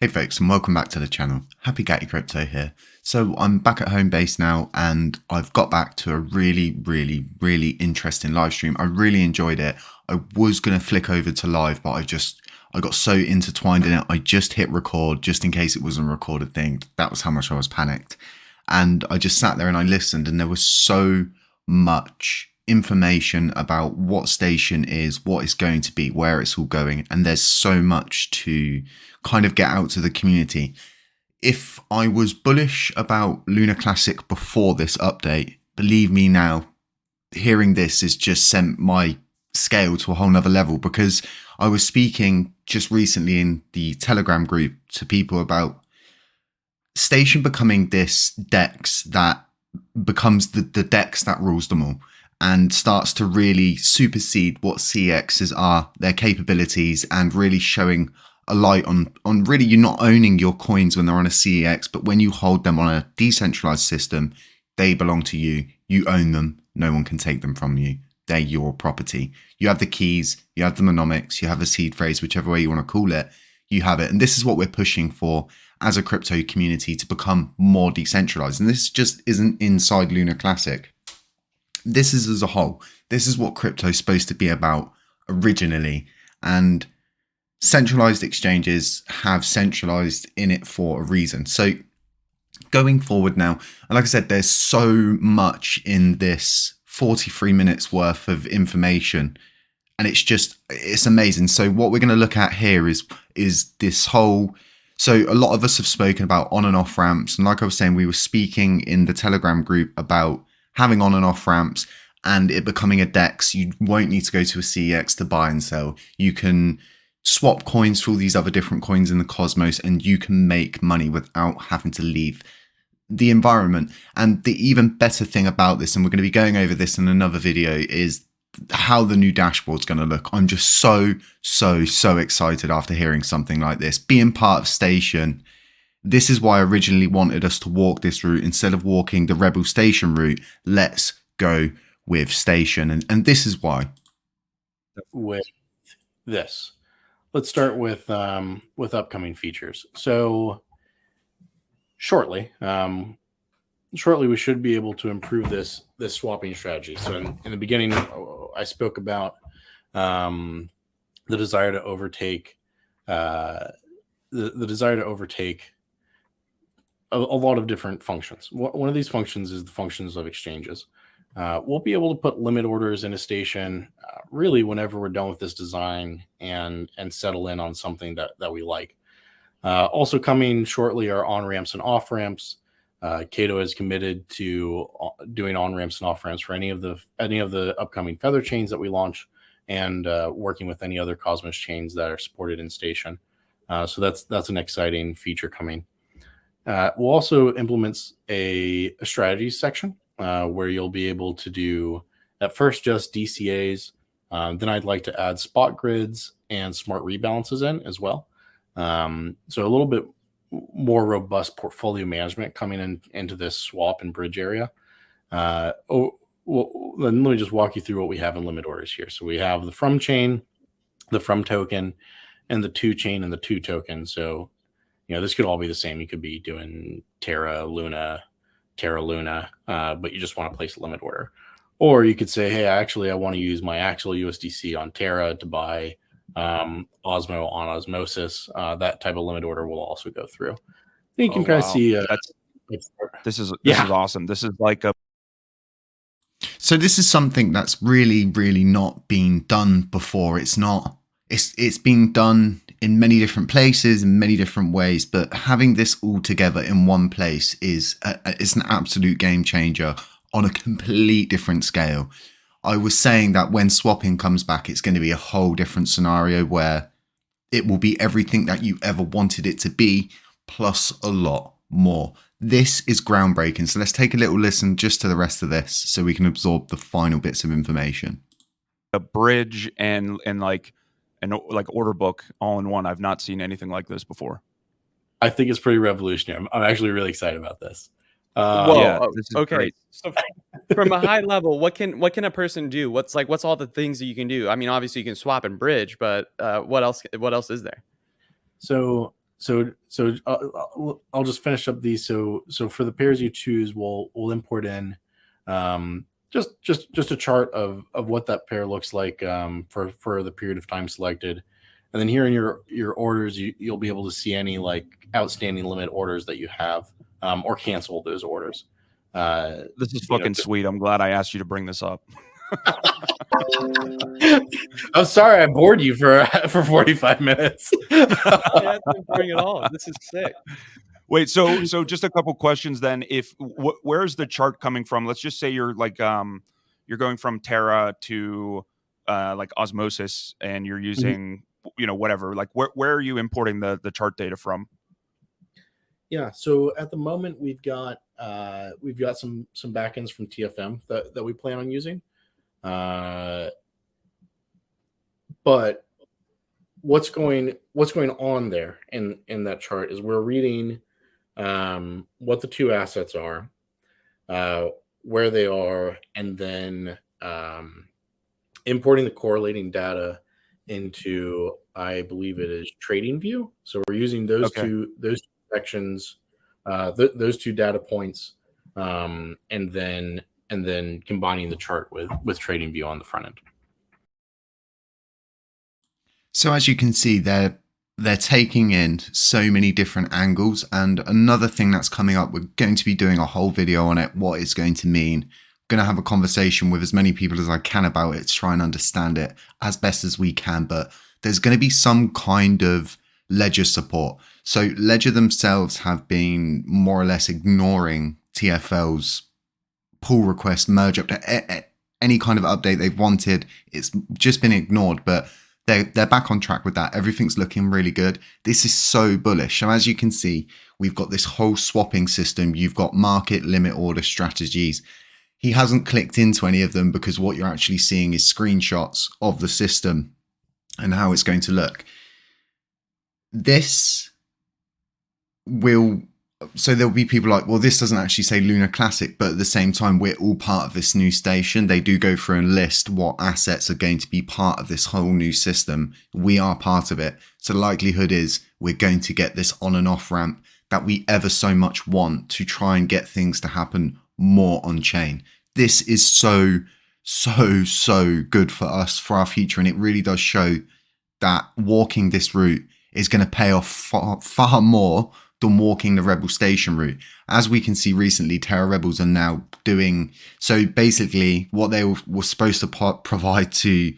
Hey folks, and welcome back to the channel. Happy Gatty Crypto here. So I'm back at home base now, and I've got back to a really interesting live stream. I really enjoyed it. I was going to flick over to live, but I got so intertwined in it. I just hit record just in case it wasn't a recorded thing. That was how much I was panicked. And I just sat there and I listened, and there was so much information about what station is, what it's going to be, where it's all going, and there's so much to kind of get out to the community. If I was bullish about Lunar Classic before this update, believe me now, hearing this has just sent my scale to a whole nother level, because I was speaking just recently in the Telegram group to people about station becoming this DEX that becomes the DEX that rules them all, and starts to really supersede what CEXs are, their capabilities, and really showing a light on really you not owning your coins when they're on a CEX, but when you hold them on a decentralized system, they belong to you. You own them. No one can take them from you. They're your property. You have the keys, you have the monomics, you have the seed phrase, whichever way you want to call it, you have it. And this is what we're pushing for as a crypto community, to become more decentralized. And this just isn't inside Lunar Classic. This is as a whole. This is what crypto is supposed to be about originally. And centralized exchanges have centralized in it for a reason. So going forward now, and like I said, there's so much in this 43 minutes worth of information, and it's amazing. So what we're going to look at here is this whole, so a lot of us have spoken about on and off ramps. And like I was saying, we were speaking in the Telegram group about having on and off ramps and it becoming a DEX. You won't need to go to a CEX to buy and sell. You can swap coins for all these other different coins in the cosmos, and you can make money without having to leave the environment. And the even better thing about this, and we're going to be going over this in another video, is how the new dashboard's going to look. I'm just so excited after hearing something like this. Being part of Station, this is why I originally wanted us to walk this route instead of walking the Rebel Station route. Let's go with Station, and this is why. With this, let's start with upcoming features. So shortly we should be able to improve this swapping strategy. So in the beginning, I spoke about the desire to overtake the desire to overtake a lot of different functions. One of these functions is the functions of exchanges. We'll be able to put limit orders in a station really whenever we're done with this design and settle in on something that we like. Also coming shortly are on-ramps and off-ramps. Cato is committed to doing on-ramps and off-ramps for any of the upcoming Feather chains that we launch, and working with any other Cosmos chains that are supported in Station. So that's an exciting feature coming. We'll also implement a strategy section where you'll be able to do at first just DCAs. Then I'd like to add spot grids and smart rebalances in as well. So a little bit more robust portfolio management coming into this swap and bridge area. Well, let me just walk you through what we have in limit orders here. So we have the from chain, the from token, and the to chain and the to token. So, this could all be the same. You could be doing Terra, Luna, but you just want to place a limit order. Or you could say, hey, I want to use my actual USDC on Terra to buy Osmo on Osmosis. That type of limit order will also go through. You can kind of see. This is awesome. This is like a. So this is something that's really not been done before. It's been done in many different places, in many different ways, but having this all together in one place is an absolute game changer on a complete different scale. I was saying that when swapping comes back, it's going to be a whole different scenario where it will be everything that you ever wanted it to be, plus a lot more. This is groundbreaking. So let's take a little listen just to the rest of this so we can absorb the final bits of information. A bridge and like an order book all in one. I've not seen anything like this before. I think it's pretty revolutionary. I'm actually really excited about this. Okay. Great. So from a high level, what can a person do? What's all the things that you can do? I mean, obviously you can swap and bridge, but what else is there? So I'll just finish up these. So for the pairs you choose, we'll import in just a chart of what that pair looks like for the period of time selected, and then here in your orders, you'll be able to see any like outstanding limit orders that you have, or cancel those orders. This is fucking sweet. I'm glad I asked you to bring this up. I'm sorry I bored you for 45 minutes. That's not boring at all. This is sick. Wait, so just a couple questions then. If where's the chart coming from? Let's just say you're like you're going from Terra to like Osmosis, and you're using whatever. Like where are you importing the chart data from? Yeah, so at the moment we've got some backends from TFM that we plan on using. But what's going on there in that chart is we're reading what the two assets are, where they are, and then importing the correlating data into, I believe it is TradingView. So we're using those two sections, those two data points, and then combining the chart with TradingView on the front end. So as you can see, they're taking in so many different angles. And another thing that's coming up, we're going to be doing a whole video on it, what it's going to mean. I'm going to have a conversation with as many people as I can about it to try and understand it as best as we can. But there's going to be some kind of Ledger support. So Ledger themselves have been more or less ignoring TFL's pull request, merge up to any kind of update they've wanted. It's just been ignored, but they're back on track with that. Everything's looking really good. This is so bullish. So as you can see, we've got this whole swapping system. You've got market limit order strategies. He hasn't clicked into any of them because what you're actually seeing is screenshots of the system and how it's going to look. This will, so there'll be people like, well, this doesn't actually say Lunar Classic, but at the same time, we're all part of this new station. They do go through and list what assets are going to be part of this whole new system. We are part of it. So the likelihood is we're going to get this on and off ramp that we ever so much want to try and get things to happen more on chain. This is so good for us, for our future. And it really does show that walking this route is going to pay off far more than walking the Rebel Station route. As we can see recently, Terra Rebels are now doing, so basically what they were supposed to provide to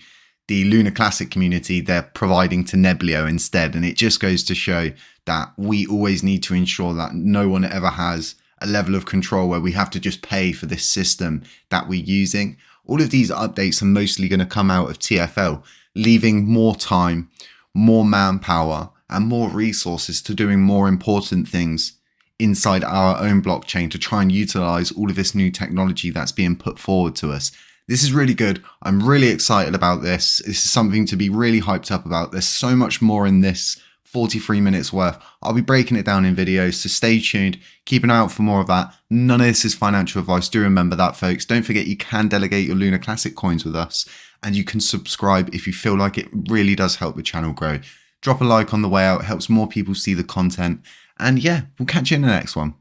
the Lunar Classic community, they're providing to Neblio instead. And it just goes to show that we always need to ensure that no one ever has a level of control where we have to just pay for this system that we're using. All of these updates are mostly going to come out of TFL, leaving more time, more manpower, and more resources to doing more important things inside our own blockchain to try and utilize all of this new technology that's being put forward to us. This is really good. I'm really excited about this. This is something to be really hyped up about. There's so much more in this 43 minutes worth. I'll be breaking it down in videos, so stay tuned. Keep an eye out for more of that. None of this is financial advice. Do remember that, folks. Don't forget you can delegate your Lunar Classic coins with us, and you can subscribe if you feel like it really does help the channel grow. Drop a like on the way out. It helps more people see the content. And yeah, we'll catch you in the next one.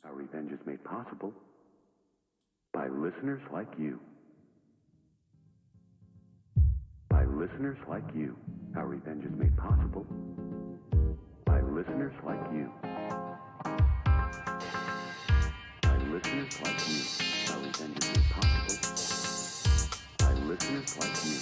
Our revenge is made possible by listeners like you. By listeners like you. Our revenge is made possible by listeners like you. By listeners like you. Our revenge is made possible by listeners like you.